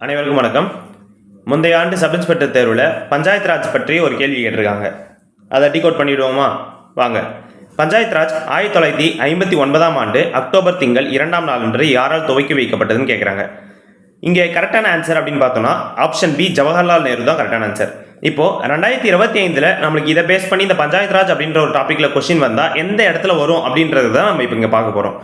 அனைவருக்கும் வணக்கம். முந்தைய ஆண்டு சப் இன்ஸ்பெக்டர் தேர்வில் பஞ்சாயத்து ராஜ் பற்றி ஒரு கேள்வி கேட்டிருக்காங்க. அதை டிகோட் பண்ணிவிடுவோமா? வாங்க. பஞ்சாயத்து ராஜ் 1959ஆம் ஆண்டு அக்டோபர் திங்கள் 2ஆம் நாளன்று யாரால் துவக்கி வைக்கப்பட்டதுன்னு கேட்குறாங்க. இங்கே கரெக்டான ஆன்சர் அப்படின்னு பார்த்தோம்னா ஆப்ஷன் பி ஜவஹர்லால் நேரு தான் கரெக்டான ஆன்சர். இப்போ 2025 நம்மளுக்கு இதை பேஸ் பண்ணி இந்த பஞ்சாயத்து ராஜ் அப்படின்ற ஒரு டாப்பிக்கில் கொஸ்டின் வந்தால் எந்த இடத்துல வரும் அப்படின்றது தான் நம்ம இப்போ இங்கே பார்க்க போகிறோம்.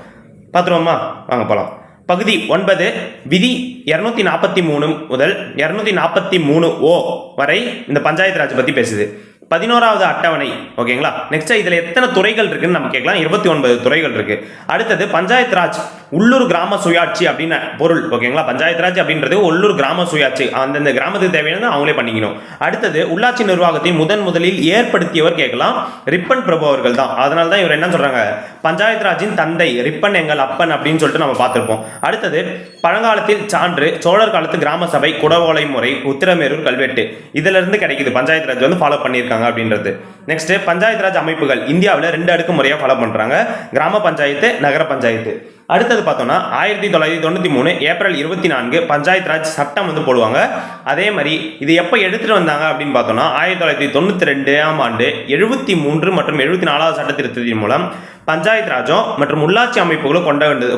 பார்த்துருவோமா? வாங்க போகலாம். பகுதி 9 விதி 243 முதல் 243 வரை இந்த பஞ்சாயத்து ராஜ் பற்றி பேசுது. 11வது அட்டவணை. ஓகேங்களா? நெக்ஸ்ட் இதில் எத்தனை துறைகள் இருக்குன்னு நம்ம கேட்கலாம். 29 துறைகள் இருக்கு. அடுத்தது பஞ்சாயத்து ராஜ் உள்ளூர் கிராம சுயாட்சி அப்படின்னு பொருள். ஓகேங்களா? பஞ்சாயத்து ராஜ் அப்படின்றது உள்ளூர் கிராம சுயாட்சி, அந்தந்த கிராமத்துக்கு தேவையானது அவங்களே பண்ணிக்கணும். அடுத்தது உள்ளாட்சி நிர்வாகத்தை முதலில் ஏற்படுத்தியவர் கேட்கலாம். ரிப்பன் பிரபு அவர்கள் தான். அதனால தான் இவர் என்ன சொல்றாங்க, பஞ்சாயத்து ராஜின் தந்தை ரிப்பன் எங்கள் அப்பன் அப்படின்னு சொல்லிட்டு நம்ம பார்த்திருப்போம். அடுத்தது பழங்காலத்தில் சான்று, சோழர் காலத்து கிராம சபை, குடவோலை முறை, உத்திரமேரூர் கல்வெட்டு, இதுல இருந்து கிடைக்குது பஞ்சாயத்து ராஜ் வந்து ஃபாலோ பண்ணியிருக்காங்க அப்படின்றது. நெக்ஸ்ட் பஞ்சாயத்து ராஜ் அமைப்புகள் இந்தியாவில் 2 அடுக்கு முறையா ஃபாலோ பண்றாங்க, கிராம பஞ்சாயத்து, நகர பஞ்சாயத்து. அடுத்தது பார்த்தோம்னா 1993 ஏப்ரல் 24 பஞ்சாயத்து ராஜ் சட்டம் வந்து போடுவாங்க. அதே மாதிரி இது எப்போ எடுத்துட்டு வந்தாங்க அப்படின்னு பார்த்தோம்னா 1992ஆம் ஆண்டு 73 மற்றும் 74வது சட்ட திருத்தத்தின் மூலம் பஞ்சாயத்து ராஜும் மற்றும் உள்ளாட்சி அமைப்புகளும்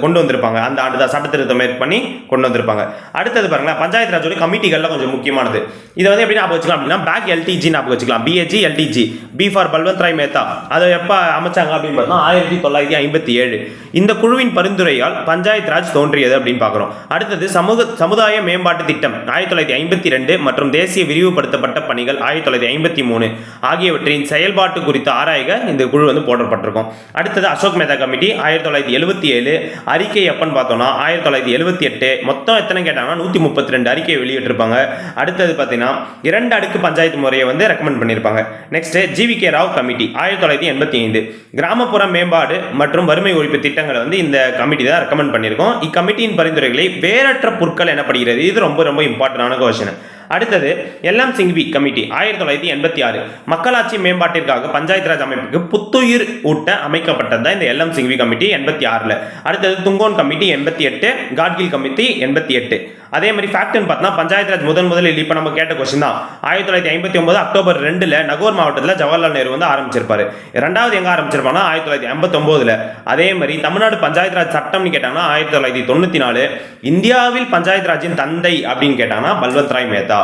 கொண்டு வந்திருப்பாங்க. அந்த ஆண்டு தான் சட்ட திருத்தம் பண்ணி கொண்டு வந்திருப்பாங்க. அடுத்தது பாருங்க, பஞ்சாயத்து ராஜோட கமிட்டிகள்லாம் கொஞ்சம் முக்கியமானது. இதை வந்து எப்படி ஞாபகம் வச்சுக்கலாம் அப்படின்னா பேக் எல்டிஜி ஞாபகம் வச்சுக்கலாம். BAG LDG, B for Balwant Rai Mehta. அதை எப்போ அமைச்சாங்க அப்படின்னு பார்த்தோம்னா 1957. இந்த குழுவின் பரிந்துரையால் பஞ்சாயத்து ராஜ் தோன்றியது அப்படின்னு பார்க்குறோம். அடுத்தது சமுதாய மேம்பாட்டு திட்டம் 1952 மற்றும் தேசிய விரிவுபடுத்தப்பட்ட பணிகள் 1953 ஆகியவற்றின் செயல்பாட்டு குறித்து ஆராய்க இந்த குழு வந்து போடப்பட்டிருக்கும். அடுத்தது அசோக் மேத்தா கமிட்டி 1977. அறிக்கை எப்பன்னு பார்த்தோம்னா 1978. மொத்தம் எத்தனை கேட்டாங்கன்னா 132 அறிக்கையை வெளியிட்டிருப்பாங்க. அடுத்தது பார்த்தீங்கன்னா 2 அடுக்கு பஞ்சாயத்து முறையை வந்து ரெக்கமெண்ட் பண்ணியிருப்பாங்க. Next GVK Rao committee 1985. கிராமப்புற மேம்பாடு மற்றும் வறுமை ஒழிப்பு திட்டங்களை வந்து இந்த கமிட்டி தான் ரெக்கமெண்ட் பண்ணியிருக்கோம். இக்கமிட்டியின் பரிந்துரைகளை வேறற்ற பொருட்கள் எனப்படுகிறது. இது ரொம்ப ரொம்ப இம்பார்ட்டன்டான கொஸ்டின். அடுத்தது எல்எம் சிங்வி கமிட்டி 1986. மக்களாட்சி மேம்பாட்டிற்காக பஞ்சாயத்து ராஜ் அமைப்புக்கு புத்துயிர் ஊட்ட அமைக்கப்பட்டது தான் இந்த எல்எம் சிங்வி கமிட்டி 86. அடுத்தது துங்கோன் கமிட்டி 88. காட்கில் கமிட்டி 88. அதே மாதிரி ஃபேக்ட்னு பார்த்தா பஞ்சாயத்து ராஜ் முதலில் இப்போ நம்ம கேட்ட கொஸ்டின் தான். 1959 அக்டோபர் 2 நகோர் மாவட்டத்தில் ஜவஹர்லால் நேரு வந்து ஆரம்பிச்சிருப்பாரு. ரெண்டாவது எங்க ஆரம்பிச்சிருப்பாங்கன்னா 1959. அதே மாதிரி தமிழ்நாடு பஞ்சாயத்து ராஜ் சட்டம்னு கேட்டாங்கன்னா 1994. இந்தியாவில் பஞ்சாயத்து ராஜின் தந்தை அப்படின்னு கேட்டாங்கன்னா பல்வந்த் ராய் மேத்தா.